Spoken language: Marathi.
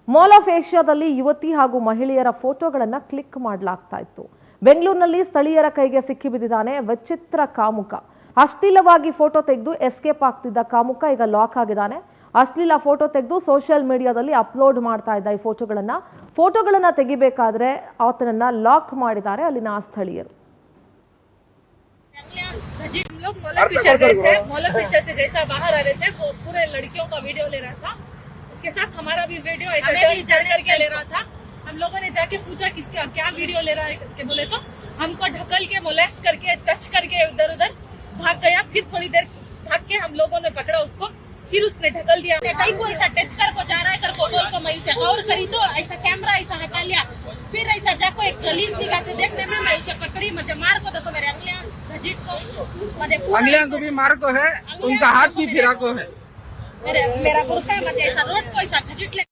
ಮಾಲ್ ಆಫ್ ಏಷ್ಯಾದಲ್ಲಿ ಯುವತಿ ಹಾಗೂ ಮಹಿಳೆಯರ ಫೋಟೋಗಳನ್ನು ಕ್ಲಿಕ್ ಮಾಡಲಾಗ್ತಾ ಇತ್ತು. ಬೆಂಗಳೂರಿನಲ್ಲಿ ಸ್ಥಳೀಯರ ಕೈಗೆ ಸಿಕ್ಕಿಬಿದ್ದಿದ್ದಾನೆ ವಿಚಿತ್ರ ಕಾಮುಕ. ಅಶ್ಲೀಲವಾಗಿ ಫೋಟೋ ತೆಗೆದು ಎಸ್ಕೇಪ್ ಆಗ್ತಿದ್ದ ಕಾಮುಕ ಈಗ ಲಾಕ್ ಆಗಿದ್ದಾನೆ. ಅಶ್ಲೀಲ ಫೋಟೋ ತೆಗೆದು ಸೋಷಿಯಲ್ ಮೀಡಿಯಾದಲ್ಲಿ ಅಪ್ಲೋಡ್ ಮಾಡ್ತಾ ಇದ್ದ ಈ ಫೋಟೋಗಳನ್ನ ತೆಗಿಬೇಕಾದ್ರೆ ಆತನನ್ನ ಲಾಕ್ ಮಾಡಿದ್ದಾರೆ ಅಲ್ಲಿನ ಸ್ಥಳೀಯರು. हम लोग मोलफिशर गए थे, मोलफिशर से जैसा बाहर आ रहे थे वो पूरे लड़कियों का वीडियो ले रहा था. उसके साथ हमारा भी वीडियो ऐसा टर्न करके ले रहा था. हम लोगों ने जाके पूछा किसका क्या वीडियो ले रहा है करके बोले तो हमको ढकल के मोलेस्ट करके टच करके इधर उधर भाग गया. फिर थोड़ी देर भाग के हम लोगों ने पकड़ा उसको, फिर उसने ढकल दिया. कहीं को ऐसा टच कर को जा रहा है कर को बोल को मैं इसे गौर करी तो ऐसा कैमरा ऐसा हटा लिया. फिर ऐसा जाको एक कलीज निगाह से देखने में मैं उसे पकड़ी, मुझे मार को देखो मेरे अंगलियां को भी मार को है, उनका हाथ भी फिरा को है. मेरा कुर्ता मुझे ऐसा रोड को ऐसा घसीट ले